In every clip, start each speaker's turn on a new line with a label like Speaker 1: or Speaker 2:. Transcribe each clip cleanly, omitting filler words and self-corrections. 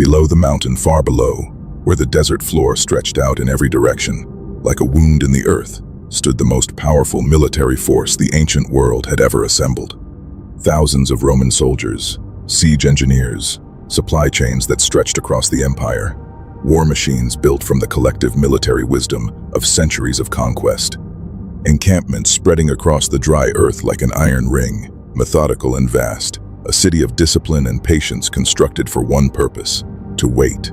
Speaker 1: Below the mountain, far below, where the desert floor stretched out in every direction, like a wound in the earth, stood the most powerful military force the ancient world had ever assembled. Thousands of Roman soldiers, siege engineers, supply chains that stretched across the empire, war machines built from the collective military wisdom of centuries of conquest. Encampments spreading across the dry earth like an iron ring, methodical and vast, a city of discipline and patience constructed for one purpose: to wait.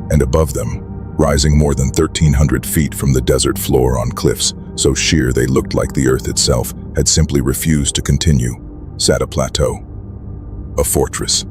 Speaker 1: And above them, rising more than 1,300 feet from the desert floor on cliffs so sheer they looked like the earth itself had simply refused to continue, sat a plateau. A fortress.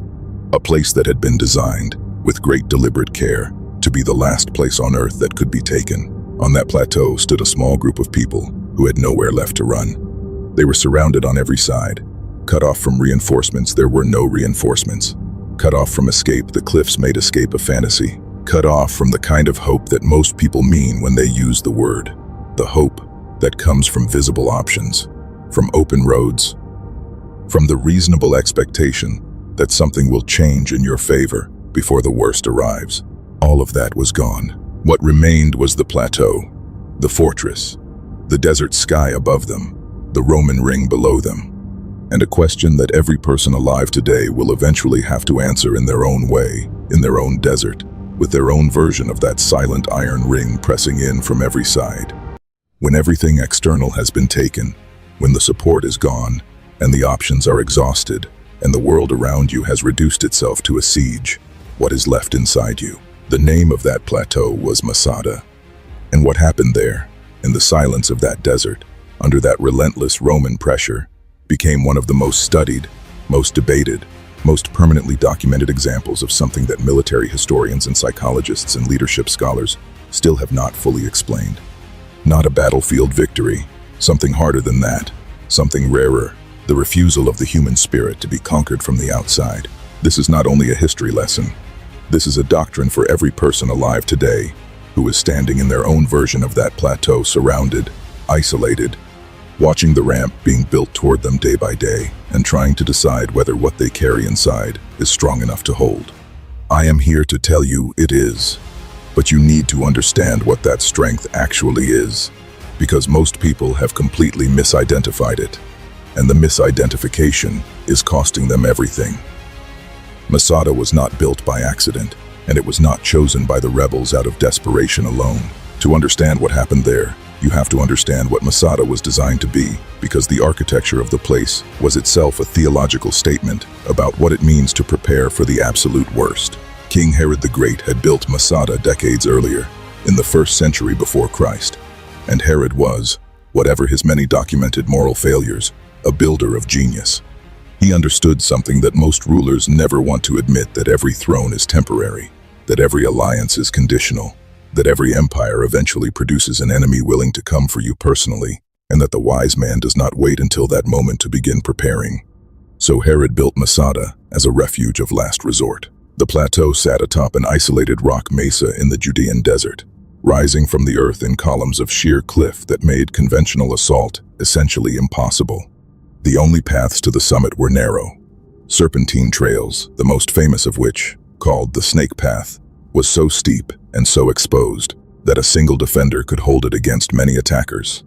Speaker 1: A place that had been designed, with great deliberate care, to be the last place on earth that could be taken. On that plateau stood a small group of people who had nowhere left to run. They were surrounded on every side. Cut off from reinforcements, there were no reinforcements. Cut off from escape, the cliffs made escape a fantasy. Cut off from the kind of hope that most people mean when they use the word. The hope that comes from visible options, from open roads, from the reasonable expectation that something will change in your favor before the worst arrives. All of that was gone. What remained was the plateau, the fortress, the desert sky above them, the Roman ring below them, and a question that every person alive today will eventually have to answer in their own way, in their own desert, with their own version of that silent iron ring pressing in from every side. When everything external has been taken, when the support is gone, and the options are exhausted, and the world around you has reduced itself to a siege, what is left inside you? The name of that plateau was Masada. And what happened there, in the silence of that desert, under that relentless Roman pressure, became one of the most studied, most debated, most permanently documented examples of something that military historians and psychologists and leadership scholars still have not fully explained. Not a battlefield victory, something harder than that, something rarer, the refusal of the human spirit to be conquered from the outside. This is not only a history lesson, this is a doctrine for every person alive today who is standing in their own version of that plateau, surrounded, isolated, watching the ramp being built toward them day by day, and trying to decide whether what they carry inside is strong enough to hold. I am here to tell you it is, but you need to understand what that strength actually is, because most people have completely misidentified it, and the misidentification is costing them everything. Masada was not built by accident, and it was not chosen by the rebels out of desperation alone. To understand what happened there, you have to understand what Masada was designed to be, because the architecture of the place was itself a theological statement about what it means to prepare for the absolute worst. King Herod the Great had built Masada decades earlier, in the 1st century before Christ, and Herod was, whatever his many documented moral failures, a builder of genius. He understood something that most rulers never want to admit, that every throne is temporary, that every alliance is conditional, that every empire eventually produces an enemy willing to come for you personally, and that the wise man does not wait until that moment to begin preparing. So Herod built Masada as a refuge of last resort. The plateau sat atop an isolated rock mesa in the Judean desert, rising from the earth in columns of sheer cliff that made conventional assault essentially impossible. The only paths to the summit were narrow, serpentine trails, the most famous of which, called the Snake Path, was so steep and so exposed that a single defender could hold it against many attackers.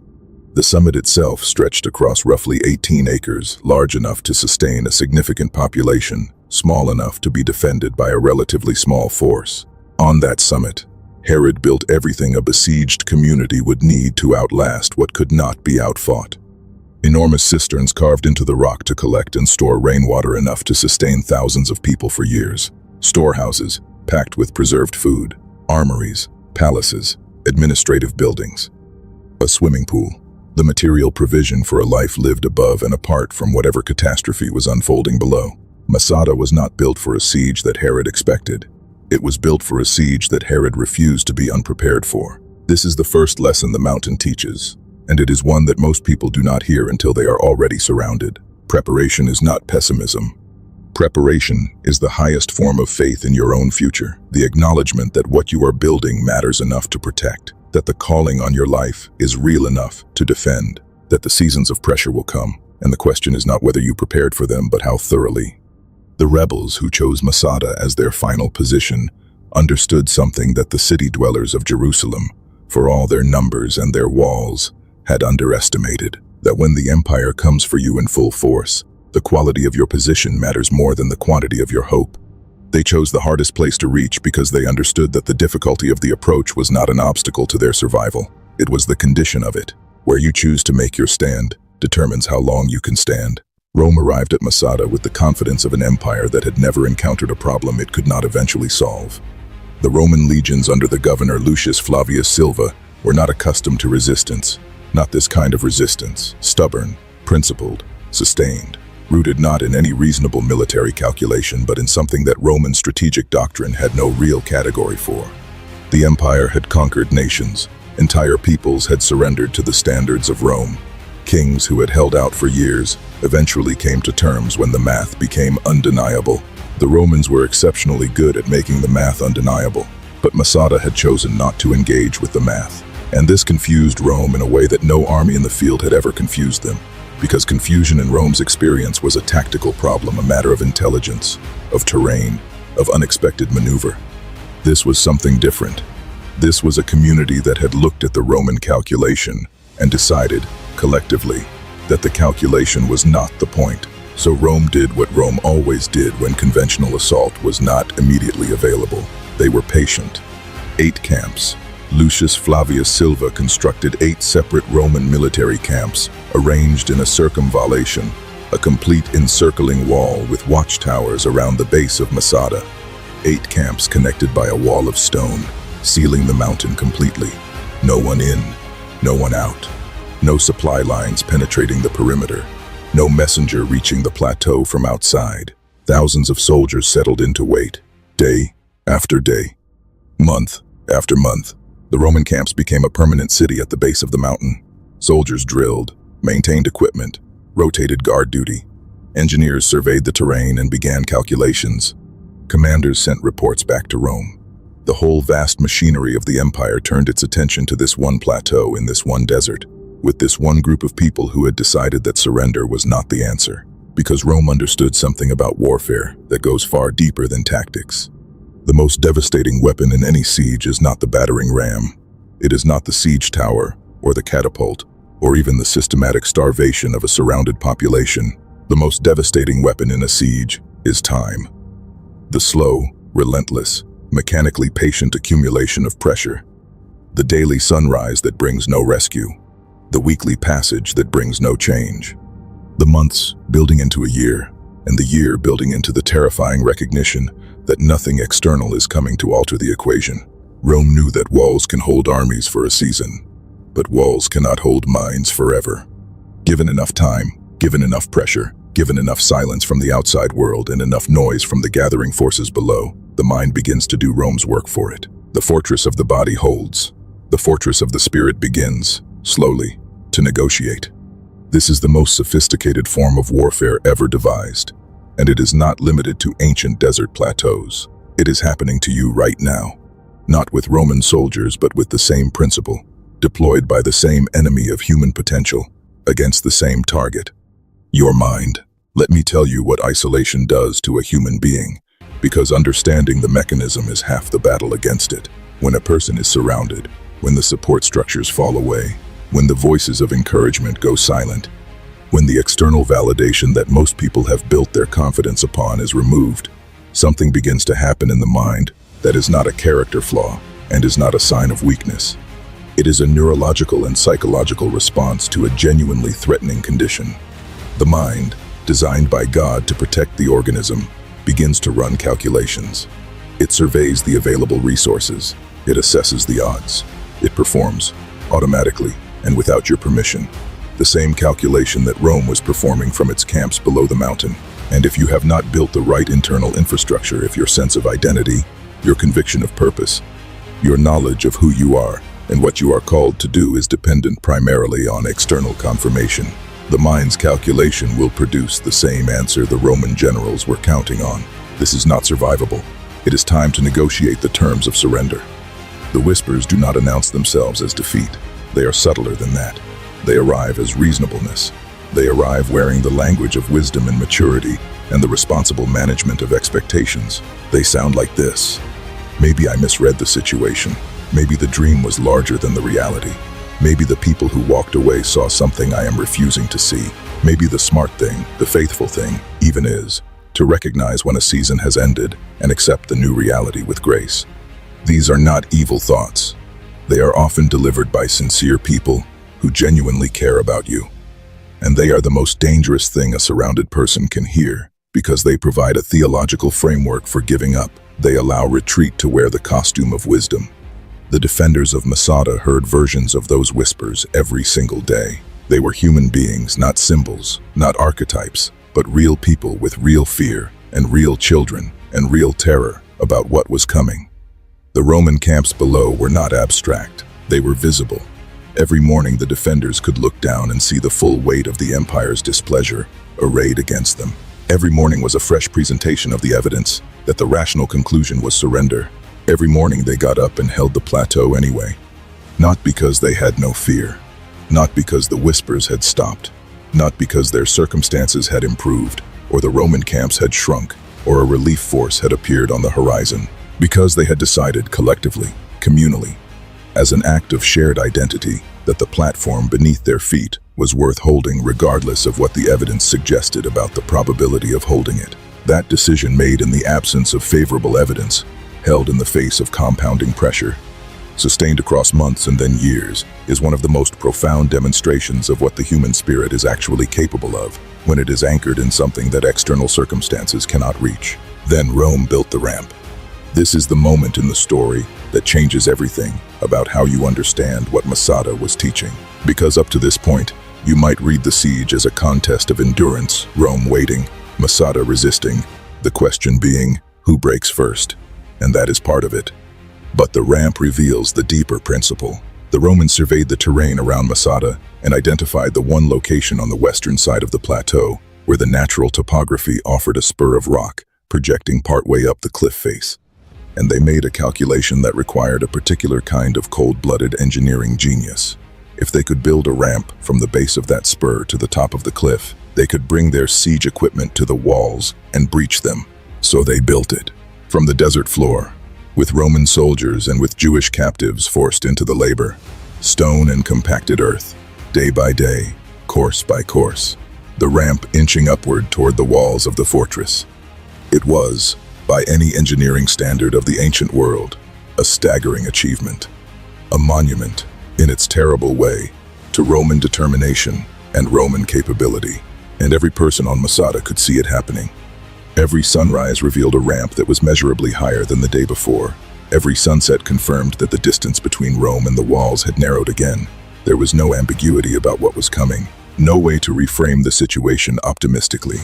Speaker 1: The summit itself stretched across roughly 18 acres, large enough to sustain a significant population, small enough to be defended by a relatively small force. On that summit, Herod built everything a besieged community would need to outlast what could not be outfought. Enormous cisterns carved into the rock to collect and store rainwater enough to sustain thousands of people for years. Storehouses packed with preserved food, armories, palaces, administrative buildings. A swimming pool, the material provision for a life lived above and apart from whatever catastrophe was unfolding below. Masada was not built for a siege that Herod expected. It was built for a siege that Herod refused to be unprepared for. This is the first lesson the mountain teaches, and it is one that most people do not hear until they are already surrounded. Preparation is not pessimism. Preparation is the highest form of faith in your own future, the acknowledgement that what you are building matters enough to protect, that the calling on your life is real enough to defend, that the seasons of pressure will come, and the question is not whether you prepared for them, but how thoroughly. The rebels who chose Masada as their final position understood something that the city dwellers of Jerusalem, for all their numbers and their walls, had underestimated, that when the empire comes for you in full force, the quality of your position matters more than the quantity of your hope. They chose the hardest place to reach because they understood that the difficulty of the approach was not an obstacle to their survival. It was the condition of it. Where you choose to make your stand determines how long you can stand. Rome arrived at Masada with the confidence of an empire that had never encountered a problem it could not eventually solve. The Roman legions under the governor Lucius Flavius Silva were not accustomed to resistance. Not this kind of resistance, stubborn, principled, sustained, rooted not in any reasonable military calculation but in something that Roman strategic doctrine had no real category for. The empire had conquered nations. Entire peoples had surrendered to the standards of Rome. Kings who had held out for years eventually came to terms when the math became undeniable. The Romans were exceptionally good at making the math undeniable, but Masada had chosen not to engage with the math. And this confused Rome in a way that no army in the field had ever confused them, because confusion in Rome's experience was a tactical problem, a matter of intelligence, of terrain, of unexpected maneuver. This was something different. This was a community that had looked at the Roman calculation and decided, collectively, that the calculation was not the point. So Rome did what Rome always did when conventional assault was not immediately available. They were patient. 8 camps. Lucius Flavius Silva constructed 8 separate Roman military camps, arranged in a circumvallation, a complete encircling wall with watchtowers around the base of Masada. 8 camps connected by a wall of stone, sealing the mountain completely. No one in, no one out. No supply lines penetrating the perimeter. No messenger reaching the plateau from outside. Thousands of soldiers settled in to wait, day after day, month after month. The Roman camps became a permanent city at the base of the mountain. Soldiers drilled, maintained equipment, rotated guard duty. Engineers surveyed the terrain and began calculations. Commanders sent reports back to Rome. The whole vast machinery of the empire turned its attention to this one plateau in this one desert, with this one group of people who had decided that surrender was not the answer, because Rome understood something about warfare that goes far deeper than tactics. The most devastating weapon in any siege is not the battering ram. It is not the siege tower, or the catapult, or even the systematic starvation of a surrounded population. The most devastating weapon in a siege is time. The slow, relentless, mechanically patient accumulation of pressure. The daily sunrise that brings no rescue. The weekly passage that brings no change. The months building into a year, and the year building into the terrifying recognition that nothing external is coming to alter the equation. Rome knew that walls can hold armies for a season, but walls cannot hold minds forever. Given enough time, given enough pressure, given enough silence from the outside world and enough noise from the gathering forces below, the mind begins to do Rome's work for it. The fortress of the body holds. The fortress of the spirit begins, slowly, to negotiate. This is the most sophisticated form of warfare ever devised, and it is not limited to ancient desert plateaus. It is happening to you right now, not with Roman soldiers but with the same principle, deployed by the same enemy of human potential, against the same target. Your mind. Let me tell you what isolation does to a human being, because understanding the mechanism is half the battle against it. When a person is surrounded, when the support structures fall away, when the voices of encouragement go silent, when the external validation that most people have built their confidence upon is removed, something begins to happen in the mind that is not a character flaw and is not a sign of weakness. It is a neurological and psychological response to a genuinely threatening condition. The mind, designed by God to protect the organism, begins to run calculations. It surveys the available resources. It assesses the odds. It performs, automatically and without your permission, the same calculation that Rome was performing from its camps below the mountain. And if you have not built the right internal infrastructure, if your sense of identity, your conviction of purpose, your knowledge of who you are and what you are called to do is dependent primarily on external confirmation, the mind's calculation will produce the same answer the Roman generals were counting on. This is not survivable. It is time to negotiate the terms of surrender. The whispers do not announce themselves as defeat. They are subtler than that. They arrive as reasonableness. They arrive wearing the language of wisdom and maturity and the responsible management of expectations. They sound like this. Maybe I misread the situation. Maybe the dream was larger than the reality. Maybe the people who walked away saw something I am refusing to see. Maybe the smart thing, the faithful thing, even is to recognize when a season has ended and accept the new reality with grace. These are not evil thoughts. They are often delivered by sincere people who genuinely care about you. And they are the most dangerous thing a surrounded person can hear, because they provide a theological framework for giving up. They allow retreat to wear the costume of wisdom. The defenders of Masada heard versions of those whispers every single day. They were human beings, not symbols, not archetypes, but real people with real fear and real children and real terror about what was coming. The Roman camps below were not abstract. They were visible. Every morning the defenders could look down and see the full weight of the empire's displeasure arrayed against them. Every morning was a fresh presentation of the evidence that the rational conclusion was surrender. Every morning they got up and held the plateau anyway. Not because they had no fear. Not because the whispers had stopped. Not because their circumstances had improved, or the Roman camps had shrunk, or a relief force had appeared on the horizon. Because they had decided collectively, communally, as an act of shared identity, that the platform beneath their feet was worth holding regardless of what the evidence suggested about the probability of holding it. That decision made in the absence of favorable evidence, held in the face of compounding pressure, sustained across months and then years, is one of the most profound demonstrations of what the human spirit is actually capable of when it is anchored in something that external circumstances cannot reach. Then Rome built the ramp. This is the moment in the story that changes everything about how you understand what Masada was teaching. Because up to this point, you might read the siege as a contest of endurance, Rome waiting, Masada resisting, the question being, who breaks first? And that is part of it. But the ramp reveals the deeper principle. The Romans surveyed the terrain around Masada and identified the one location on the western side of the plateau where the natural topography offered a spur of rock projecting partway up the cliff face. And they made a calculation that required a particular kind of cold-blooded engineering genius. If they could build a ramp from the base of that spur to the top of the cliff, they could bring their siege equipment to the walls and breach them. So they built it. From the desert floor, with Roman soldiers and with Jewish captives forced into the labor, stone and compacted earth, day by day, course by course, the ramp inching upward toward the walls of the fortress. It was, by any engineering standard of the ancient world, a staggering achievement, a monument, in its terrible way, to Roman determination and Roman capability. And every person on Masada could see it happening. Every sunrise revealed a ramp that was measurably higher than the day before. Every sunset confirmed that the distance between Rome and the walls had narrowed again. There was no ambiguity about what was coming, no way to reframe the situation optimistically.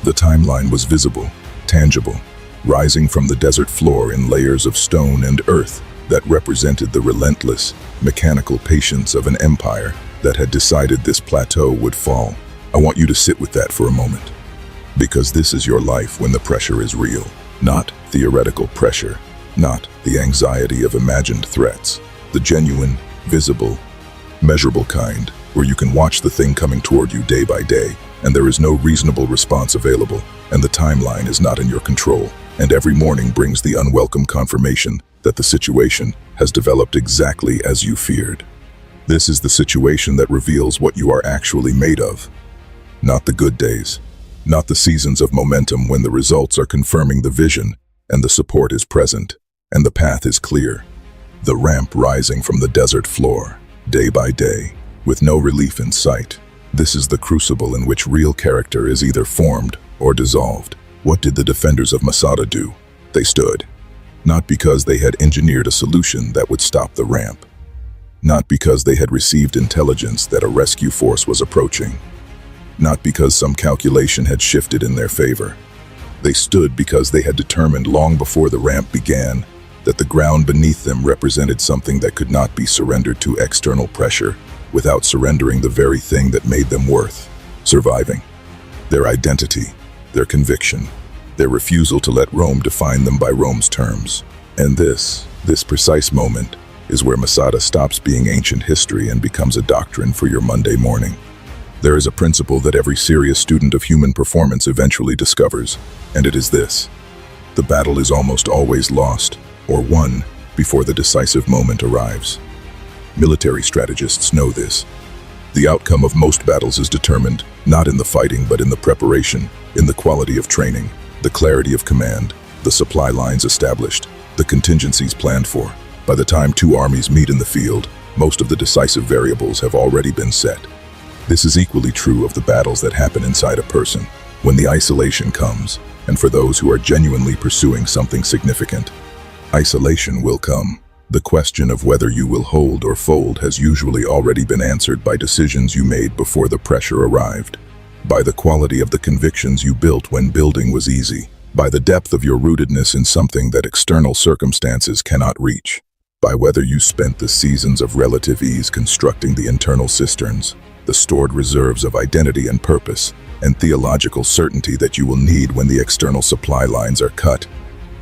Speaker 1: The timeline was visible, tangible, rising from the desert floor in layers of stone and earth that represented the relentless, mechanical patience of an empire that had decided this plateau would fall. I want you to sit with that for a moment. Because this is your life when the pressure is real, not theoretical pressure, not the anxiety of imagined threats, the genuine, visible, measurable kind, where you can watch the thing coming toward you day by day, and there is no reasonable response available, and the timeline is not in your control, and every morning brings the unwelcome confirmation that the situation has developed exactly as you feared. This is the situation that reveals what you are actually made of. Not the good days, not the seasons of momentum when the results are confirming the vision and the support is present and the path is clear. The ramp rising from the desert floor, day by day, with no relief in sight. This is the crucible in which real character is either formed or dissolved. What did the defenders of Masada do? They stood. Not because they had engineered a solution that would stop the ramp. Not because they had received intelligence that a rescue force was approaching. Not because some calculation had shifted in their favor. They stood because they had determined long before the ramp began that the ground beneath them represented something that could not be surrendered to external pressure without surrendering the very thing that made them worth surviving. Their identity, their conviction, their refusal to let Rome define them by Rome's terms. And this precise moment is where Masada stops being ancient history and becomes a doctrine for your Monday morning. There is a principle that every serious student of human performance eventually discovers, and it is this: the battle is almost always lost, or won, before the decisive moment arrives. Military strategists know this. The outcome of most battles is determined not in the fighting but in the preparation, in the quality of training, the clarity of command, the supply lines established, the contingencies planned for. By the time two armies meet in the field, most of the decisive variables have already been set. This is equally true of the battles that happen inside a person, when the isolation comes, and for those who are genuinely pursuing something significant. Isolation will come. The question of whether you will hold or fold has usually already been answered by decisions you made before the pressure arrived, by the quality of the convictions you built when building was easy, by the depth of your rootedness in something that external circumstances cannot reach, by whether you spent the seasons of relative ease constructing the internal cisterns, the stored reserves of identity and purpose, and theological certainty that you will need when the external supply lines are cut.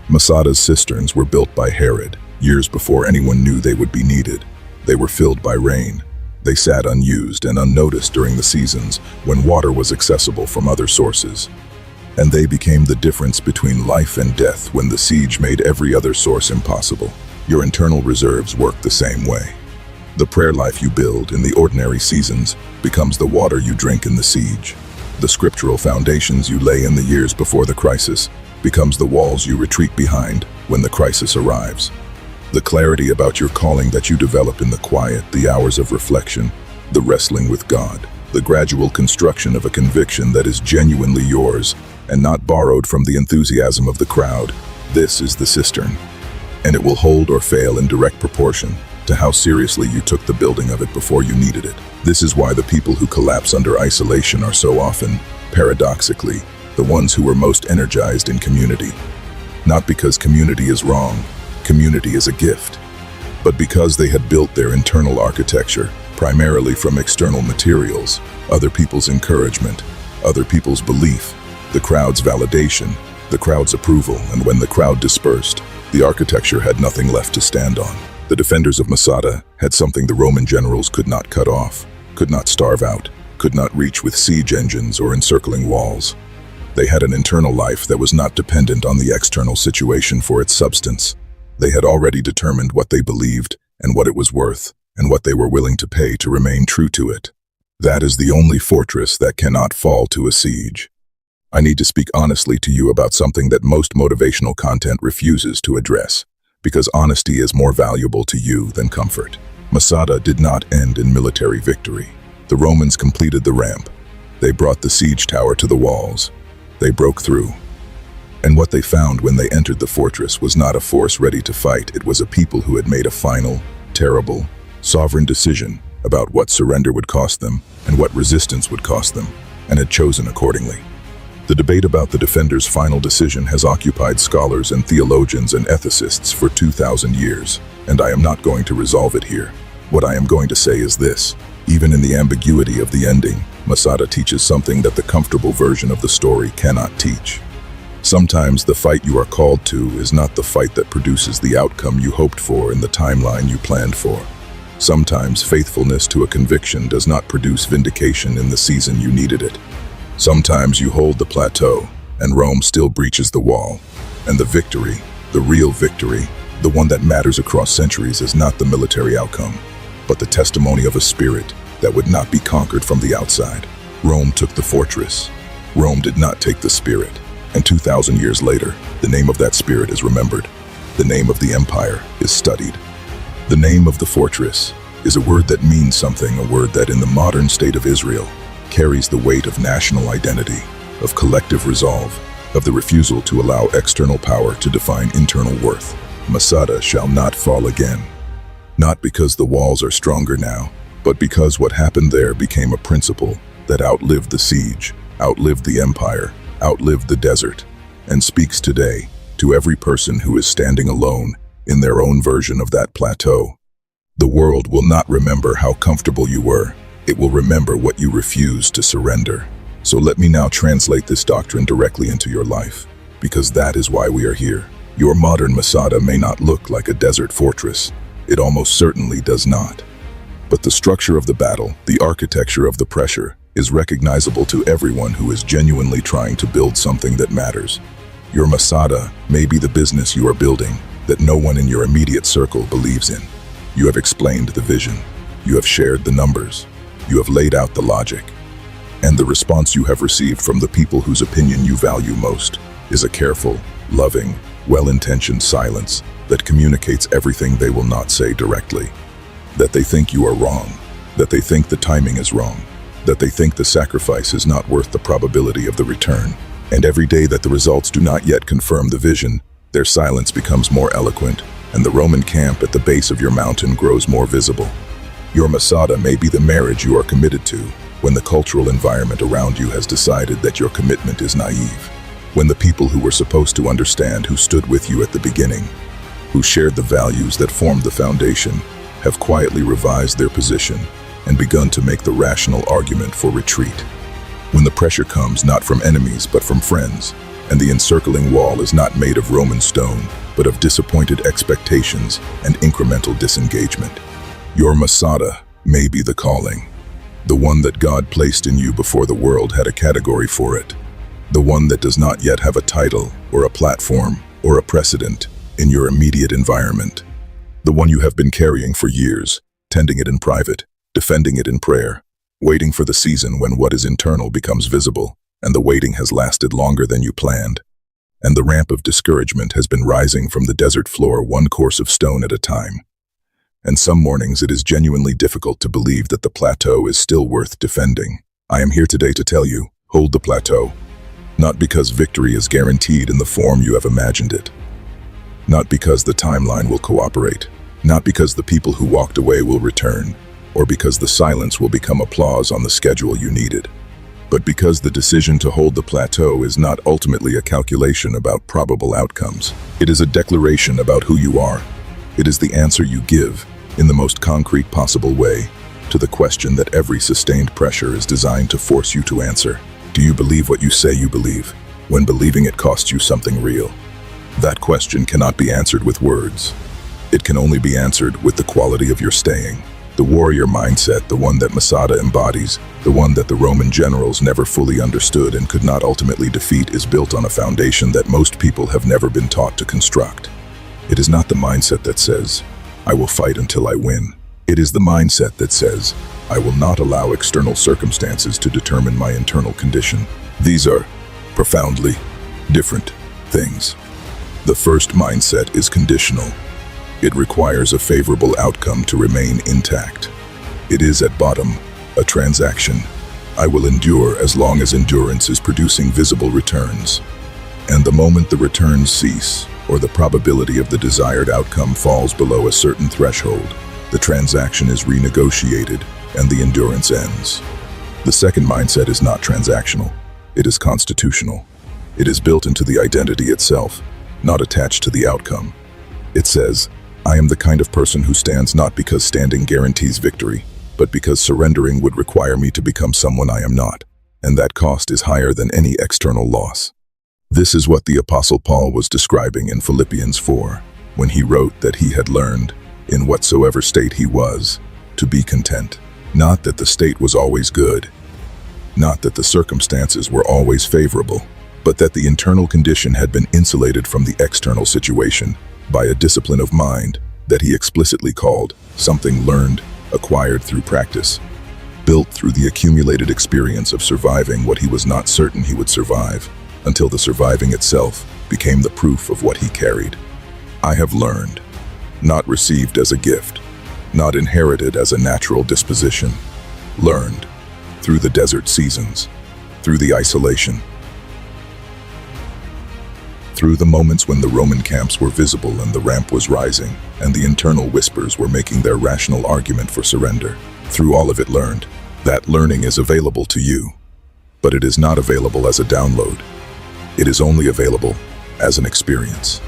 Speaker 1: Masada's cisterns were built by Herod, years before anyone knew they would be needed. They were filled by rain. They sat unused and unnoticed during the seasons when water was accessible from other sources. And they became the difference between life and death when the siege made every other source impossible. Your internal reserves work the same way. The prayer life you build in the ordinary seasons becomes the water you drink in the siege. The scriptural foundations you lay in the years before the crisis becomes the walls you retreat behind when the crisis arrives. The clarity about your calling that you develop in the quiet, the hours of reflection, the wrestling with God, the gradual construction of a conviction that is genuinely yours and not borrowed from the enthusiasm of the crowd. This is the cistern, and it will hold or fail in direct proportion to how seriously you took the building of it before you needed it. This is why the people who collapse under isolation are so often, paradoxically, the ones who are most energized in community. Not because community is wrong, community is a gift, but because they had built their internal architecture primarily from external materials, other people's encouragement, other people's belief, the crowd's validation, the crowd's approval, and when the crowd dispersed, the architecture had nothing left to stand on. The defenders of Masada had something the Roman generals could not cut off, could not starve out, could not reach with siege engines or encircling walls. They had an internal life that was not dependent on the external situation for its substance. They had already determined what they believed and what it was worth, and what they were willing to pay to remain true to it. That is the only fortress that cannot fall to a siege. I need to speak honestly to you about something that most motivational content refuses to address, because honesty is more valuable to you than comfort. Masada did not end in military victory. The Romans completed the ramp. They brought the siege tower to the walls. They broke through. And what they found when they entered the fortress was not a force ready to fight. It was a people who had made a final, terrible, sovereign decision about what surrender would cost them and what resistance would cost them, and had chosen accordingly. The debate about the defenders' final decision has occupied scholars and theologians and ethicists for 2,000 years, and I am not going to resolve it here. What I am going to say is this: even in the ambiguity of the ending, Masada teaches something that the comfortable version of the story cannot teach. Sometimes the fight you are called to is not the fight that produces the outcome you hoped for in the timeline you planned for. Sometimes faithfulness to a conviction does not produce vindication in the season you needed it. Sometimes you hold the plateau, and Rome still breaches the wall. And the victory, the real victory, the one that matters across centuries, is not the military outcome, but the testimony of a spirit that would not be conquered from the outside. Rome took the fortress. Rome did not take the spirit. And 2,000 years later, the name of that spirit is remembered. The name of the empire is studied. The name of the fortress is a word that means something, a word that in the modern state of Israel carries the weight of national identity, of collective resolve, of the refusal to allow external power to define internal worth. Masada shall not fall again. Not because the walls are stronger now, but because what happened there became a principle that outlived the siege, outlived the empire, outlived the desert, and speaks today to every person who is standing alone in their own version of that plateau. The world will not remember how comfortable you were. It will remember what you refused to surrender. So let me now translate this doctrine directly into your life, because that is why we are here. Your modern Masada may not look like a desert fortress. It almost certainly does not. But the structure of the battle, the architecture of the pressure, is recognizable to everyone who is genuinely trying to build something that matters. Your Masada may be the business you are building that no one in your immediate circle believes in. You have explained the vision. You have shared the numbers. You have laid out the logic. And the response you have received from the people whose opinion you value most is a careful, loving, well-intentioned silence that communicates everything they will not say directly. That they think you are wrong. That they think the timing is wrong. That they think the sacrifice is not worth the probability of the return. And every day that the results do not yet confirm the vision, their silence becomes more eloquent, and the Roman camp at the base of your mountain grows more visible. Your Masada may be the marriage you are committed to when the cultural environment around you has decided that your commitment is naive. When the people who were supposed to understand, who stood with you at the beginning, who shared the values that formed the foundation, have quietly revised their position and begun to make the rational argument for retreat. When the pressure comes not from enemies but from friends, and the encircling wall is not made of Roman stone, but of disappointed expectations and incremental disengagement. Your Masada may be the calling, the one that God placed in you before the world had a category for it, the one that does not yet have a title or a platform or a precedent in your immediate environment, the one you have been carrying for years, tending it in private, defending it in prayer, waiting for the season when what is internal becomes visible, and the waiting has lasted longer than you planned, and the ramp of discouragement has been rising from the desert floor one course of stone at a time. And some mornings it is genuinely difficult to believe that the plateau is still worth defending. I am here today to tell you, hold the plateau. Not because victory is guaranteed in the form you have imagined it. Not because the timeline will cooperate. Not because the people who walked away will return, or because the silence will become applause on the schedule you needed. But because the decision to hold the plateau is not ultimately a calculation about probable outcomes. It is a declaration about who you are. It is the answer you give, in the most concrete possible way, to the question that every sustained pressure is designed to force you to answer. Do you believe what you say you believe, when believing it costs you something real? That question cannot be answered with words. It can only be answered with the quality of your staying. The warrior mindset, the one that Masada embodies, the one that the Roman generals never fully understood and could not ultimately defeat, is built on a foundation that most people have never been taught to construct. It is not the mindset that says, "I will fight until I win." It is the mindset that says, "I will not allow external circumstances to determine my internal condition." These are profoundly different things. The first mindset is conditional. It requires a favorable outcome to remain intact. It is at bottom a transaction. I will endure as long as endurance is producing visible returns. And the moment the returns cease, or the probability of the desired outcome falls below a certain threshold, the transaction is renegotiated and the endurance ends. The second mindset is not transactional. It is constitutional. It is built into the identity itself, not attached to the outcome. It says, "I am the kind of person who stands not because standing guarantees victory, but because surrendering would require me to become someone I am not, and that cost is higher than any external loss." This is what the Apostle Paul was describing in Philippians 4, when he wrote that he had learned, in whatsoever state he was, to be content. Not that the state was always good, not that the circumstances were always favorable, but that the internal condition had been insulated from the external situation by a discipline of mind that he explicitly called something learned, acquired through practice, built through the accumulated experience of surviving what he was not certain he would survive, until the surviving itself became the proof of what he carried. I have learned, not received as a gift, not inherited as a natural disposition, learned through the desert seasons, through the isolation, through the moments when the Roman camps were visible and the ramp was rising, and the internal whispers were making their rational argument for surrender. Through all of it learned. That learning is available to you, but it is not available as a download. It is only available as an experience,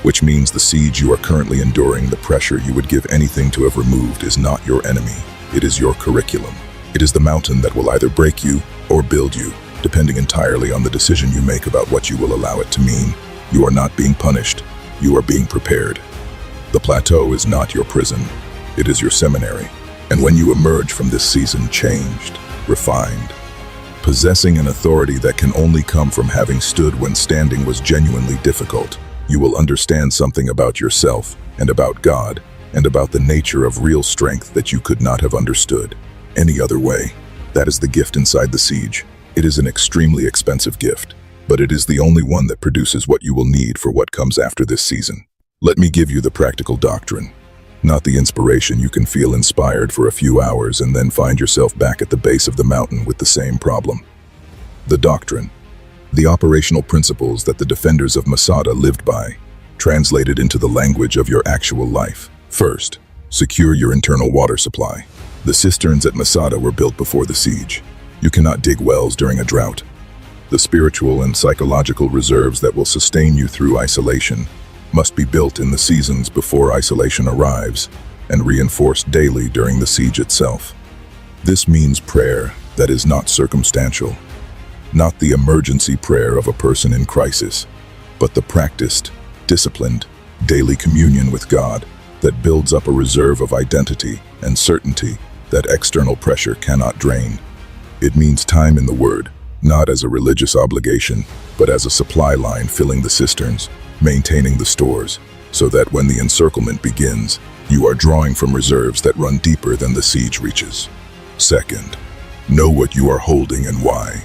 Speaker 1: which means the siege you are currently enduring, the pressure you would give anything to have removed, is not your enemy. It is your curriculum. It is the mountain that will either break you or build you, depending entirely on the decision you make about what you will allow it to mean. You are not being punished. You are being prepared. The plateau is not your prison. It is your seminary. And when you emerge from this season changed, refined, Possessing an authority that can only come from having stood when standing was genuinely difficult. You will understand something about yourself and about God and about the nature of real strength that you could not have understood any other way. That is the gift inside the siege. It is an extremely expensive gift, but it is the only one that produces what you will need for what comes after this season. Let me give you the practical doctrine, not the inspiration you can feel inspired for a few hours and then find yourself back at the base of the mountain with the same problem. The doctrine, the operational principles that the defenders of Masada lived by, translated into the language of your actual life. First, secure your internal water supply. The cisterns at Masada were built before the siege. You cannot dig wells during a drought. The spiritual and psychological reserves that will sustain you through isolation must be built in the seasons before isolation arrives and reinforced daily during the siege itself. This means prayer that is not circumstantial, not the emergency prayer of a person in crisis, but the practiced, disciplined, daily communion with God that builds up a reserve of identity and certainty that external pressure cannot drain. It means time in the Word, not as a religious obligation, but as a supply line filling the cisterns, maintaining the stores, so that when the encirclement begins, you are drawing from reserves that run deeper than the siege reaches. Second, know what you are holding and why.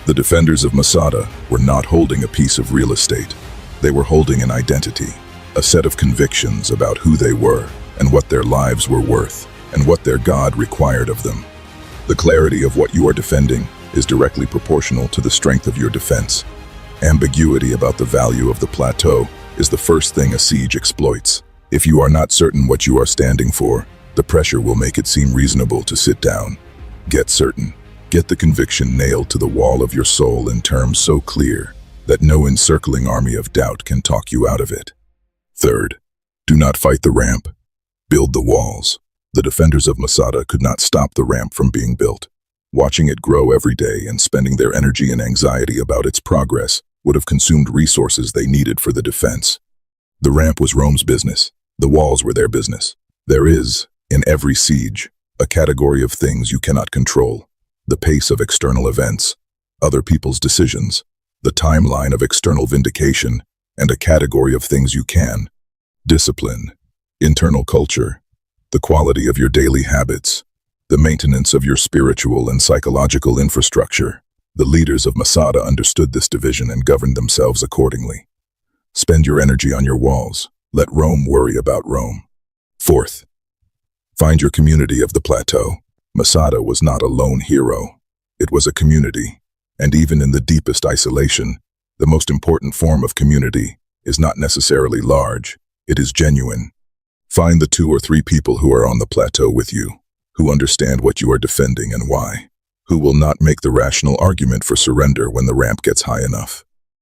Speaker 1: The defenders of Masada were not holding a piece of real estate. They were holding an identity, a set of convictions about who they were and what their lives were worth and what their God required of them. The clarity of what you are defending is directly proportional to the strength of your defense. Ambiguity about the value of the plateau is the first thing a siege exploits. If you are not certain what you are standing for, the pressure will make it seem reasonable to sit down. Get certain. Get the conviction nailed to the wall of your soul in terms so clear that no encircling army of doubt can talk you out of it. Third, do not fight the ramp. Build the walls. The defenders of Masada could not stop the ramp from being built. Watching it grow every day and spending their energy and anxiety about its progress would have consumed resources they needed for the defense. The ramp was Rome's business. The walls were their business. There is, in every siege, a category of things you cannot control. The pace of external events, other people's decisions, the timeline of external vindication, and a category of things you can. Discipline, internal culture, the quality of your daily habits, the maintenance of your spiritual and psychological infrastructure. The leaders of Masada understood this division and governed themselves accordingly. Spend your energy on your walls. Let Rome worry about Rome. Fourth, find your community of the plateau. Masada was not a lone hero. It was a community, and even in the deepest isolation, the most important form of community is not necessarily large, it is genuine. Find the 2 or 3 people who are on the plateau with you, who understand what you are defending and why, who will not make the rational argument for surrender when the ramp gets high enough.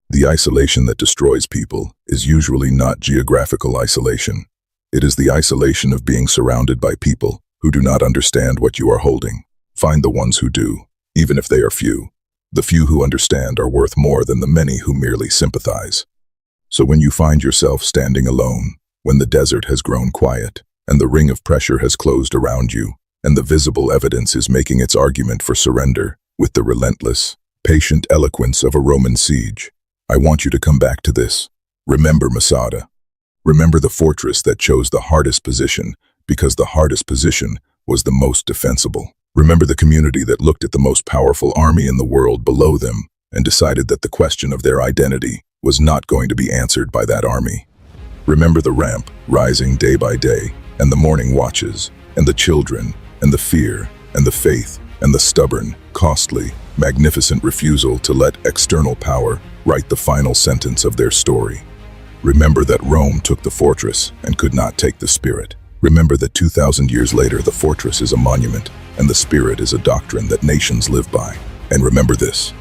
Speaker 1: The isolation that destroys people is usually not geographical isolation. It is the isolation of being surrounded by people who do not understand what you are holding. Find the ones who do, even if they are few. The few who understand are worth more than the many who merely sympathize. So when you find yourself standing alone, when the desert has grown quiet, and the ring of pressure has closed around you, and the visible evidence is making its argument for surrender with the relentless, patient eloquence of a Roman siege, I want you to come back to this. Remember Masada. Remember the fortress that chose the hardest position because the hardest position was the most defensible. Remember the community that looked at the most powerful army in the world below them and decided that the question of their identity was not going to be answered by that army. Remember the ramp rising day by day, and the morning watches, and the children, and the fear, and the faith, and the stubborn, costly, magnificent refusal to let external power write the final sentence of their story. Remember that Rome took the fortress and could not take the spirit. Remember that 2,000 years later the fortress is a monument and the spirit is a doctrine that nations live by. And remember this: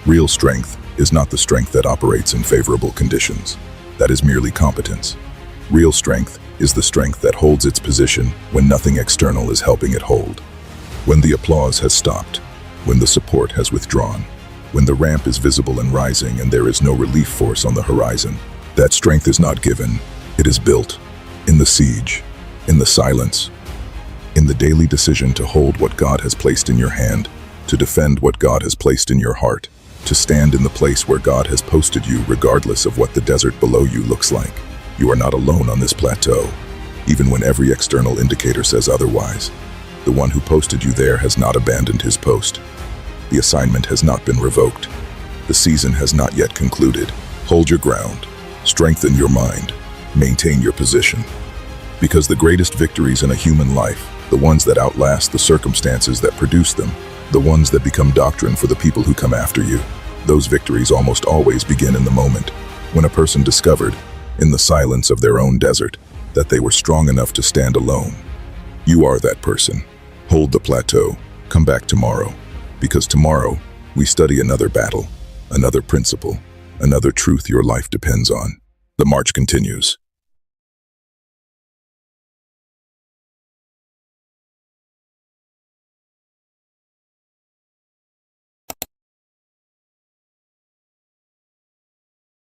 Speaker 1: real strength is not the strength that operates in favorable conditions. That is merely competence. Real strength is the strength that holds its position when nothing external is helping it hold. When the applause has stopped, when the support has withdrawn, when the ramp is visible and rising and there is no relief force on the horizon, that strength is not given, it is built. In the siege, in the silence, in the daily decision to hold what God has placed in your hand, to defend what God has placed in your heart, to stand in the place where God has posted you regardless of what the desert below you looks like. You are not alone on this plateau, even when every external indicator says otherwise. The one who posted you there has not abandoned his post. The assignment has not been revoked. The season has not yet concluded. Hold your ground, strengthen your mind, maintain your position. Because the greatest victories in a human life, the ones that outlast the circumstances that produce them, the ones that become doctrine for the people who come after you, those victories almost always begin in the moment, when a person discovered, in the silence of their own desert, that they were strong enough to stand alone. You are that person. Hold the plateau. Come back tomorrow. Because tomorrow, we study another battle, another principle, another truth your life depends on. The march continues.